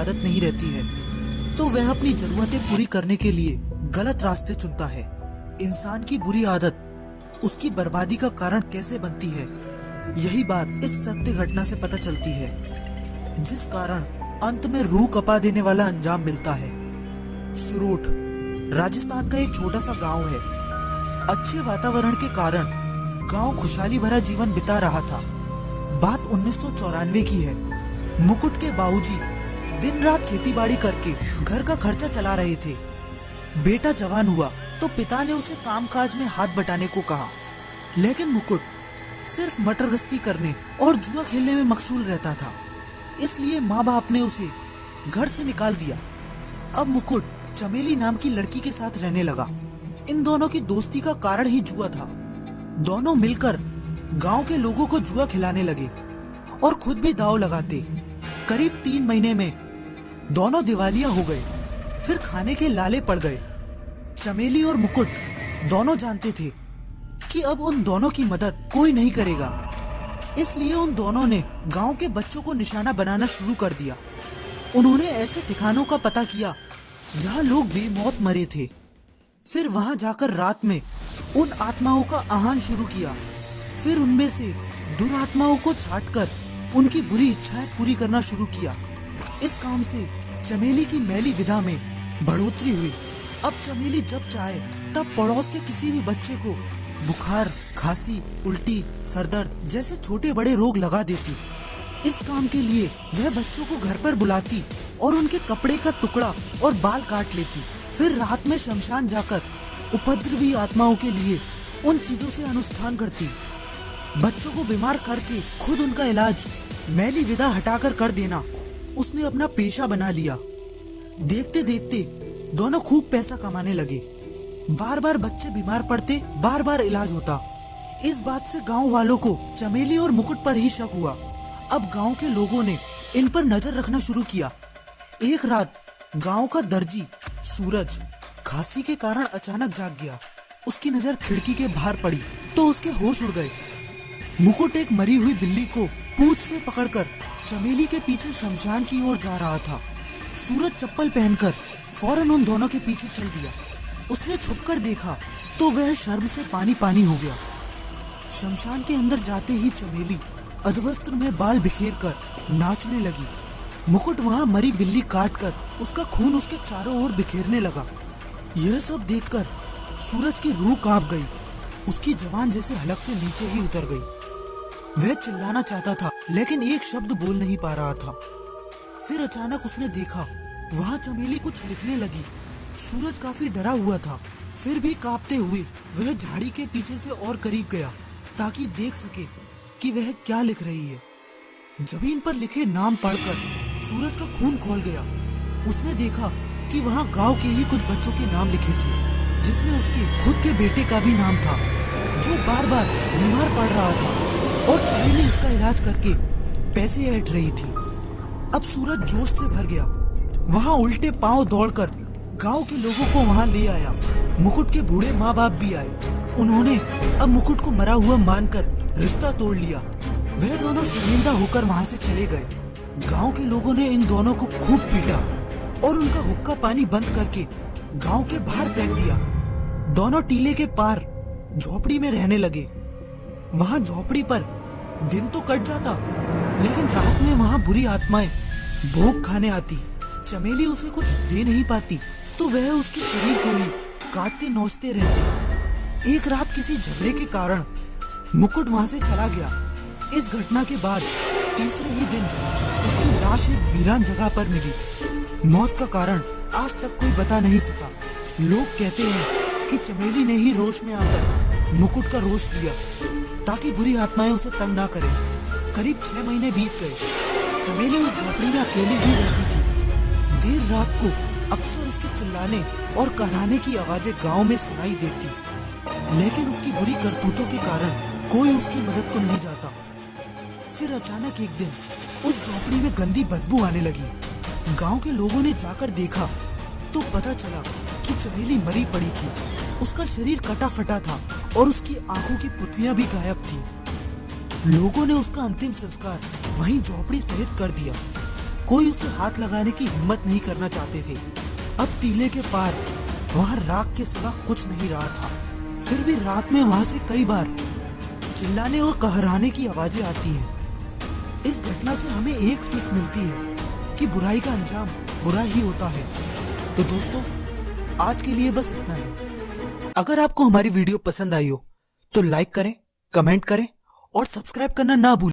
आदत नहीं रहती है तो वह अपनी जरूरतें पूरी करने के लिए गलत रास्ते चुनता है। इंसान की बुरी आदत उसकी बर्बादी का कारण कैसे बनती है, यही बात इस सत्य घटना से पता चलती है, जिस कारण अंत में रूह कपा देने वाला अंजाम मिलता है। सुरूठ राजस्थान का एक छोटा सा गांव है। अच्छे वातावरण के कारण गांव खुशहाली भरा जीवन बिता रहा था। बात 1994 की है। मुकुट के बाबूजी दिन रात खेतीबाड़ी करके घर का खर्चा चला रहे थे। बेटा जवान हुआ तो पिता ने उसे कामकाज में हाथ बटाने को कहा, लेकिन मुकुट सिर्फ मटर गश्ती करने और जुआ खेलने में मशगूल रहता था। इसलिए माँ बाप ने उसे घर से निकाल दिया। अब मुकुट चमेली नाम की लड़की के साथ रहने लगा। इन दोनों की दोस्ती का कारण ही जुआ था। दोनों मिलकर गांव के लोगों को जुआ खिलाने लगे और खुद भी दांव लगाते। करीब 3 महीने में दोनों दिवालिया हो गए, फिर खाने के लाले पड़ गए। चमेली और मुकुट दोनों जानते थे कि अब उन दोनों की मदद कोई नहीं करेगा, इसलिए उन दोनों ने गांव के बच्चों को निशाना बनाना शुरू कर दिया। उन्होंने ऐसे ठिकानों का पता किया जहां लोग बेमौत मरे थे। फिर वहां जाकर रात में उन आत्माओं का आह्वान शुरू किया। फिर उनमें से दुरात्माओं को छांटकर उनकी बुरी इच्छाएं पूरी करना शुरू किया। इस काम से चमेली की मैली विधा में बढ़ोतरी हुई। अब चमेली जब चाहे तब पड़ोस के किसी भी बच्चे को बुखार, खांसी, उल्टी, सरदर्द जैसे छोटे बड़े रोग लगा देती। इस काम के लिए वह बच्चों को घर पर बुलाती और उनके कपड़े का टुकड़ा और बाल काट लेती। फिर रात में शमशान जाकर उपद्रवी आत्माओं के लिए उन चीजों से अनुष्ठान करती। बच्चों को बीमार करके खुद उनका इलाज मैली विदा हटाकर कर देना उसने अपना पेशा बना लिया। देखते देखते दोनों खूब पैसा कमाने लगे। बार बार बच्चे बीमार पड़ते, बार बार इलाज होता। इस बात से गांव वालों को चमेली और मुकुट पर ही शक हुआ। अब गांव के लोगों ने इन पर नजर रखना शुरू किया। एक रात गांव का दर्जी सूरज खांसी के कारण अचानक जाग गया। उसकी नजर खिड़की के बाहर पड़ी तो उसके होश उड़ गए। मुकुट एक मरी हुई बिल्ली को पूंछ से पकड़कर चमेली के पीछे शमशान की ओर जा रहा था। सूरज चप्पल पहनकर फौरन उन दोनों के पीछे चल दिया। उसने छुपकर देखा तो वह शर्म से पानी पानी हो गया। शमशान के अंदर जाते ही चमेली अधवस्त्र में बाल बिखेर कर नाचने लगी। मुकुट वहां मरी बिल्ली काटकर उसका खून उसके चारों ओर बिखेरने लगा। यह सब देखकर सूरज की रूह कांप गई। उसकी जबान जैसे हलक से नीचे ही उतर गई। वह चिल्लाना चाहता था लेकिन एक शब्द बोल नहीं पा रहा था। फिर अचानक उसने देखा वहां चमेली कुछ लिखने लगी। सूरज काफी डरा हुआ था, फिर भी कांपते हुए वह झाड़ी के पीछे से और करीब गया ताकि देख सके कि वह क्या लिख रही है। जमीन पर लिखे नाम पढ़कर सूरज का खून खौल गया। उसने देखा कि वहां गांव के ही कुछ बच्चों के नाम लिखे थे, जिसमें उसके खुद के बेटे का भी नाम था जो बार बार बीमार पड़ रहा था और चमेली उसका इलाज करके पैसे ऐंठ रही थी। अब सूरज जोश से भर गया। वहां उल्टे पांव दौड़कर गांव के लोगों को वहां ले आया। मुकुट के बूढ़े माँ बाप भी आए। उन्होंने अब मुकुट को मरा हुआ मानकर रिश्ता तोड़ लिया। वह दोनों शर्मिंदा होकर वहां से चले गए। गांव के लोगों ने इन दोनों को खूब पीटा और उनका हुक्का पानी बंद करके गांव के बाहर फेंक दिया। दोनों टीले के पार झोपड़ी में रहने लगे। वहां झोपड़ी पर दिन तो कट जाता, लेकिन रात में वहां बुरी आत्माएं भोग खाने आती। चमेली उसे कुछ दे नहीं पाती तो वह उसके शरीर को ही काटते नोचते रहते। एक रात किसी झगड़े के कारण मुकुट वहां से चला गया। इस घटना के बाद तीसरे ही दिन उसकी लाश एक वीरान जगह पर मिली। मौत का कारण आज तक कोई बता नहीं सका। लोग कहते हैं कि चमेली ने ही रोष में आकर मुकुट का रोष लिया ताकि बुरी आत्माएं उसे तंग ना करें। करीब 6 महीने बीत गए। चमेली उस झोपड़ी में अकेली ही रहती थी। देर रात को अक्सर उसके चिल्लाने और कहराने की आवाजें गांव में सुनाई देती, लेकिन उसकी बुरी करतूतों के कारण कोई उसकी मदद को नहीं जाता। फिर अचानक एक दिन उस झोपड़ी में गंदी बदबू आने लगी। गांव के लोगों ने जाकर देखा तो पता चला कि चमेली मरी पड़ी थी। उसका शरीर कटा फटा था और उसकी आंखों की पुतलियां भी गायब थी। लोगों ने उसका अंतिम संस्कार वहीं झोपड़ी सहित कर दिया। कोई उसे हाथ लगाने की हिम्मत नहीं करना चाहते थे। अब टीले के पार वहां राख के सिवा कुछ नहीं रहा था। फिर भी रात में वहां से कई बार चिल्लाने और कहराने की आवाजें आती हैं। इस घटना से हमें एक सीख मिलती है कि बुराई का अंजाम बुरा ही होता है। तो दोस्तों, आज के लिए बस इतना ही। अगर आपको हमारी वीडियो पसंद आई हो तो लाइक करें, कमेंट करें और सब्सक्राइब करना ना भूलें।